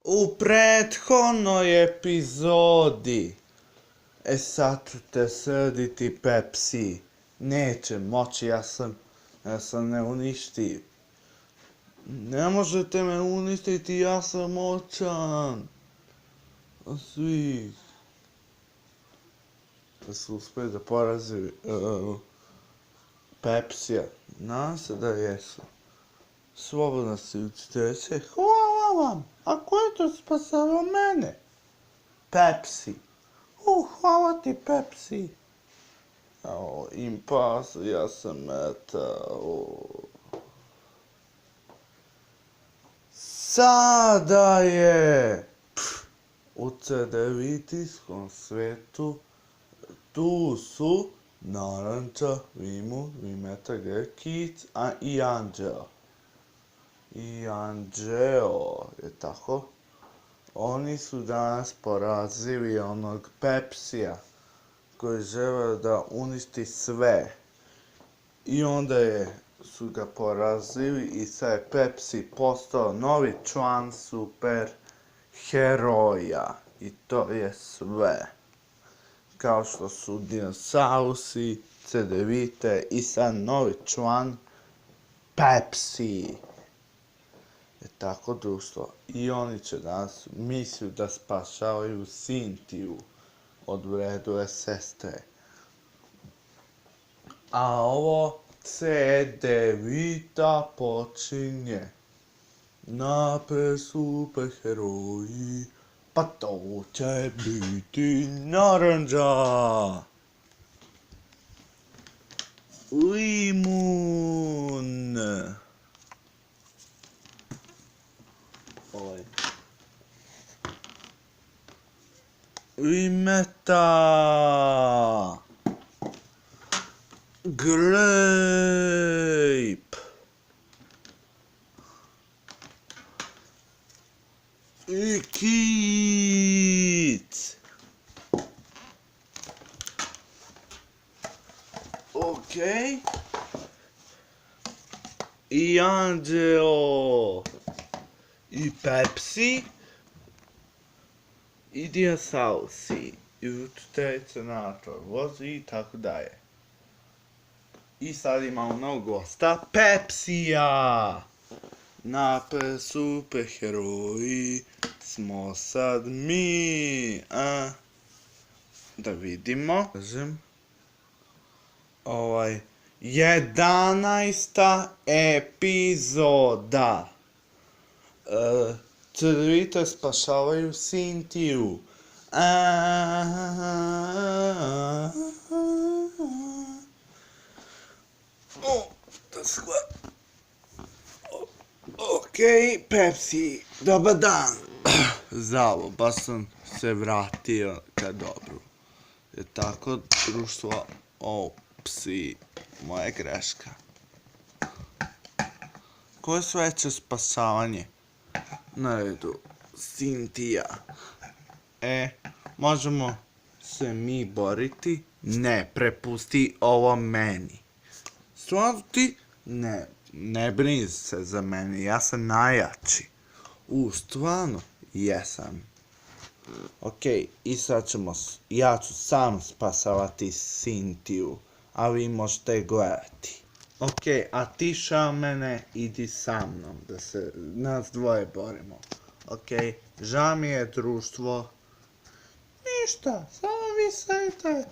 U prethodnoj epizodi. Sad ću te srditi, Pepsi. Neće moći, ja sam neuništiv. Ne možete me uništiti, ja sam moćan. Od svih. Da su uspeli da porazi Pepsija. Nadam se da jesu. Slobodna si, učiteljice. Hvala vam. A ko je to spasavao mene? Pepsi. Hvala ti, Pepsi. Impas, ja sam metao. Sada je u CD-vitijskom svetu. Tu su Naranča, Vimu, Vimeta, Gekic, i Anđeo. I Anđeo, je tako? Oni su danas porazili onog Pepsija koji žele da uništi sve. I onda su ga porazili i sad je Pepsi postao novi član super heroja. I to je sve. Kao što su dinosausi, CD-vite i sad novi član Pepsi. Je tako, društvo. I oni će danas misliju da spašavaju Sintiju od vredove sestre. A ovo CD-vita počinje. Napred superheroji, pa to će biti Naranđa. Limun. Vimeta. Grape. I Kit. Okej. I Anđeo. I Pepsi. I dinosausi. I učiteljica naravno vozi i tako dalje. I sad imamo novog gosta, Pepsija! Napred superheroji smo sad mi, Da vidimo. 11. epizoda. CD-vite spašavaju Sintiju. Okej, Pepsi, dobar dan. Zdravo, baš sam se vratio ka dobru. Je tako, društvo? Psi, moja greška. Koje su veće spasavanje? Na redu, Sintija. Možemo se mi boriti? Ne, prepusti ovo meni. Stvarno ti? Ne brini se za mene, ja sam najjači. Stvarno? Jesam. Okej, i sad ja ću sam spasavati Sintiju, a vi možete gledati. Okej, a ti Šamene idi sa mnom, da se nas dvoje borimo. Okej, žao mi je, društvo. Ništa, samo vi sedite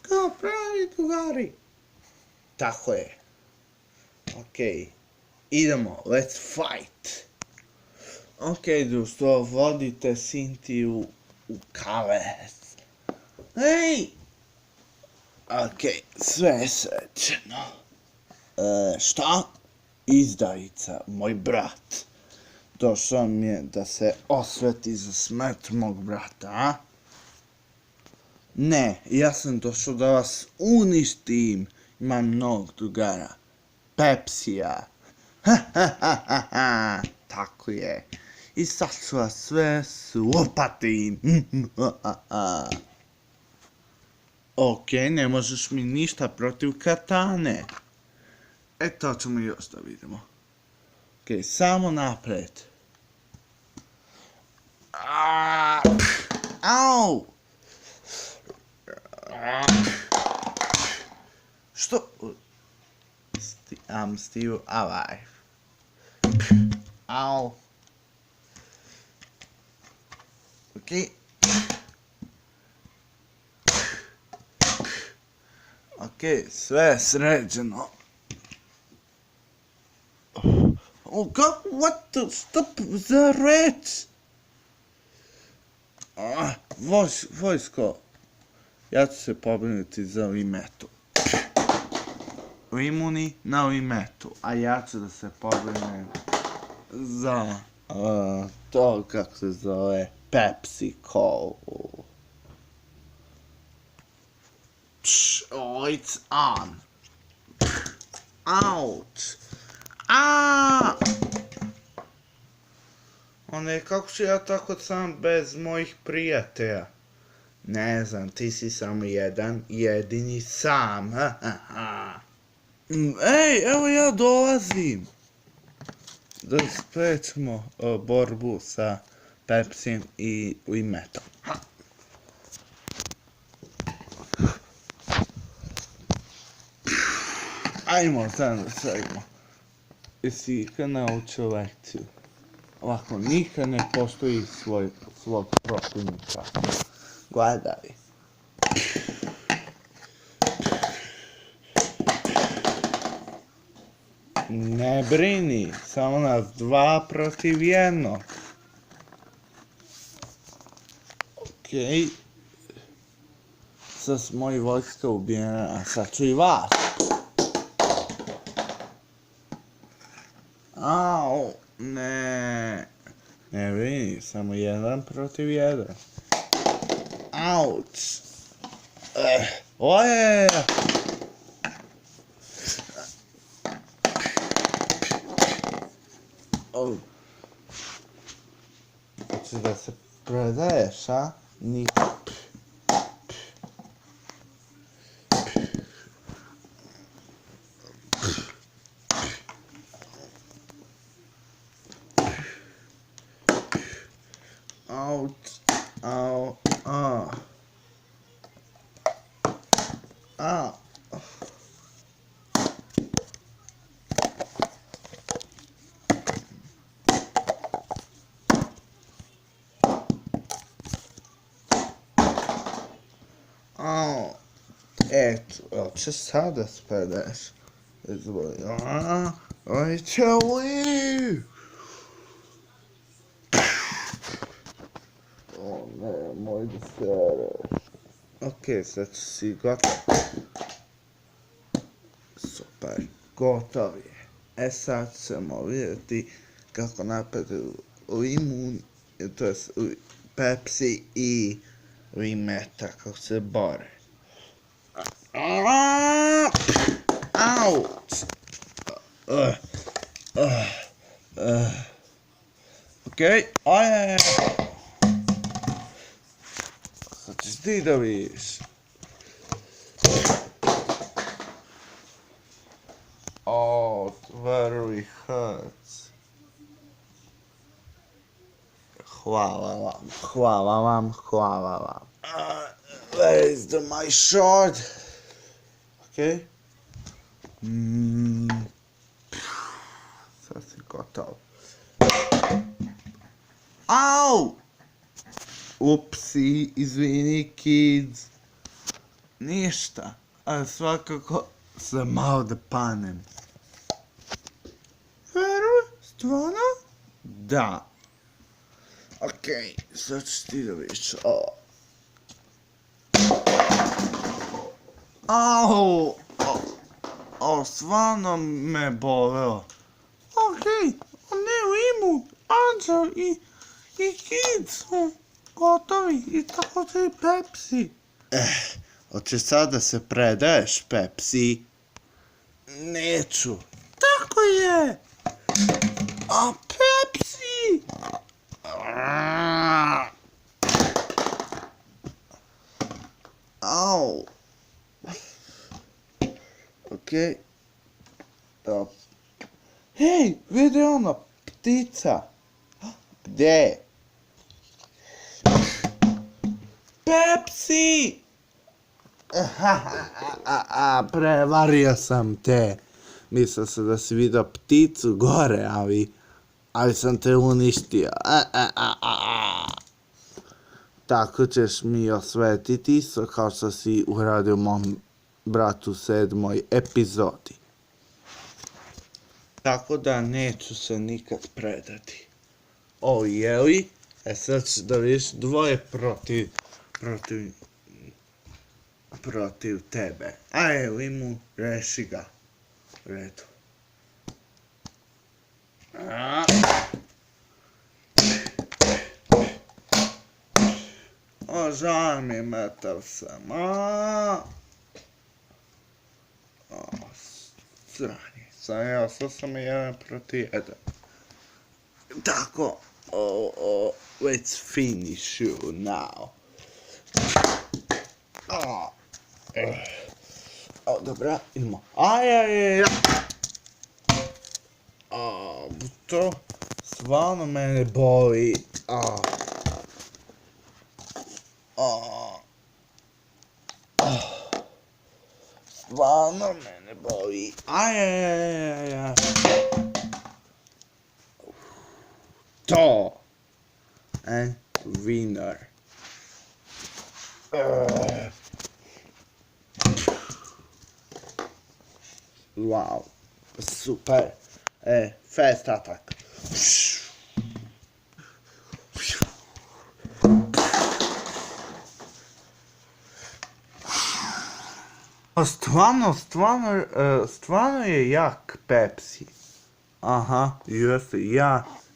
kao pravi drugari. Tako je. Okej, idemo, let's fight. Okej, društvo, vodite Sintiju u kavez. Hej! Okej, sve je sređeno. Šta? Izdajica, moj brat. Došao mi je da se osveti za smrt mog brata, a? Ne, ja sam došao da vas uništim. Imam mnogo drugara. Pepsija. Tako je. I sad ću vas sve slopatim. Okej, ne možeš mi ništa protiv katane. To ćemo još da vidimo. Okej, samo napred. Au! Što? I'm still alive. Au. Ok. Ok, sve je sređeno. Oh, God, what the... Stop the rats! Vojsko, ja ću se pobrinuti za Vimetu. Imuni na Vimetu, a ja ću da se pobrinem za to, kako se zove, Pepsi Cola. Oh, it's on. Out. Kako ću ja tako sam bez mojih prijatelja? Ne znam, ti si samo jedan, jedini sam. Ej, evo ja dolazim. Da sprečimo borbu sa Pepsijem i Vimetom. Ajmo sad da stavimo. Jesi ikad naučio lekciju? Ovako, nikad ne postoji svog protivnika. Gledaj. Ne brini, samo nas 2 protiv 1. Okej. Sad smo i vojska ubijena, a sad ću i vas. Au, ne. Ne brini, samo 1 protiv 1. Auć. Oje! Hoćeš da se predaješ, a? Niko. Auć. Au. Eto, će sada spredeš. Izvoli. Oj, čeli! O ne, moj da sereš. Okej, sad si gotov. Super, gotov je. Sad ćemo vidjeti kako napadaju Limun, to je Pepsi i Vimeta, kako se bore. Out! Okej, ajde! Sad ćeš ti da vidiš. Oh, it very hurts. Hvala vam. Where is my sword? Okay. Sad si gotov. Au! Upsi, izvini kids. Ništa, ali svakako sam malo da panem. Veruj, stvarno? Da. Okej, sad ćeš ti da vidiš ovo. Au! Stvarno me boleo. Okej, ne Limun, Anđel i Kid su gotovi i tako da i Pepsi. Hoćeš sad da se predaješ, Pepsi? Neću. Tako je! A Pepsi! Au! Okej. Hej, vidi ono, ptica. Gde? Pepsi! Prevario sam te. Mislio sam da si vidio pticu gore, ali sam te uništio. Tako ćeš mi osvetiti isto kao što si uradio mom bratu u 7. epizodi. Tako da neću se nikad predati. O, jeli? Sad ćeš da vidiš dvoje protiv tebe. A evo mu, reši ga. U redu. O, žao mi je, metav sam. Sranje sam, evo, sad sam 1-1. Tako, let's finish you now. Dobra, idemo. To stvarno mene boli. Stvarno mene boli. To. And winner. Wow. Super. Fast attack. Stvarno je jak Pepsi. Aha, jeste,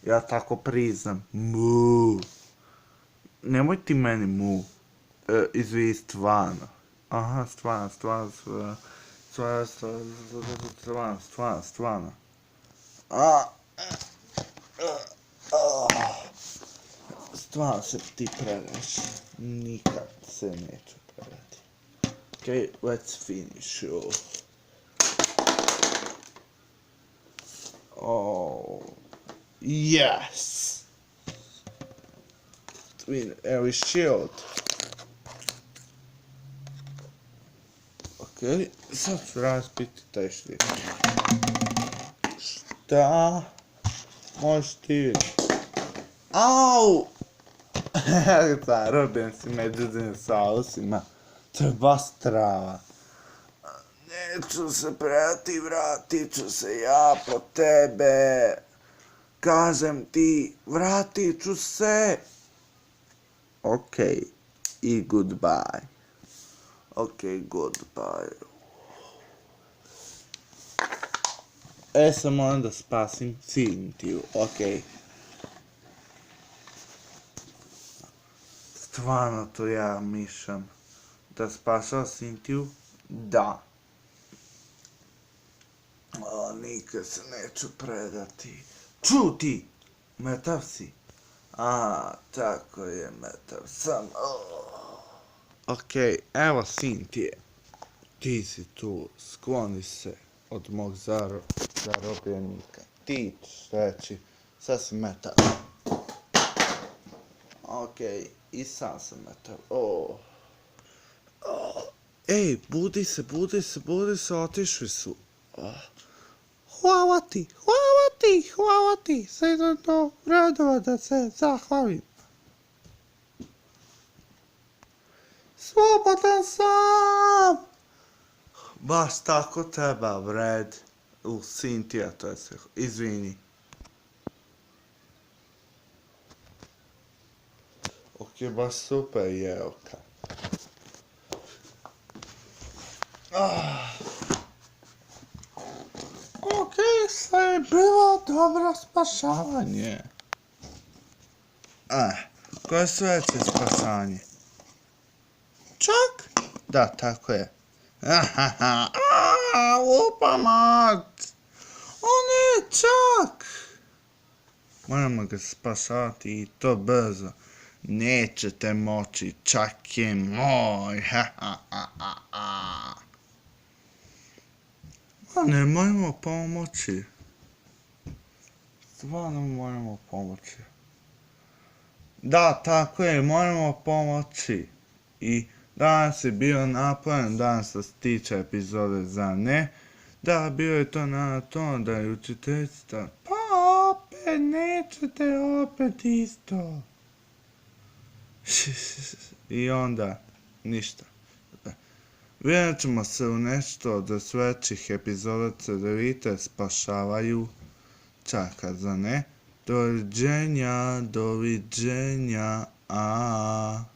ja tako priznam. Mu. Nemoj ti meni mu. Izvini, stvarno. Aha, stvarno. Stvarno se ti predaš. Nikad se neću predati. Okay, let's finish you. Oh, yes. Evo shield. Ok, sad ću razbiti taj štit. Šta? Možeš ti vidjeti. Au! Zarobljen si među dinosaurusima. To je baš strava. Neću se predati, vratit ću se ja po tebe. Kažem ti, vratit ću se. Ok, i goodbye. Ok, goodbye. Sam moram da spasim Cintiju, ok. Stvarno to ja mišljam. Da spašao Cintiju? Da. Nikad se neću predati. Čuti! Metav si. Tako je, metav sam. Ok, evo Cintije. Ti si tu, skloni se od mog zarobljenika. Ti ćeš reći, sad si metav. Ok, i sam sam metav. Ej, budi se, otišli su. Hvala ti, sve idem do redova da se zahvalim. Slobodan sam! Baš tako treba, vred. Cintija, to je sve, izvini. Ok, baš super jelka. Ok, sve je bilo dobro spašavanje. Koje su veće spašanje? Čak? Da, tako je. Lupa mat! O ne, čak! Moramo ga spašavati i to brzo. Nećete moći, čak je moj. Ne moramo pomoći. Stvarno moramo pomoći. Da, tako je, moramo pomoći. I danas je bio naporan dan što se tiče epizode za ne. Da, bio je to na to da je učiteljica, pa opet nećete opet isto. I onda, ništa. Vidjet ćemo se u nešto od sljedećih epizoda Cedevite spašavaju čaka, za ne? Doviđenja, a.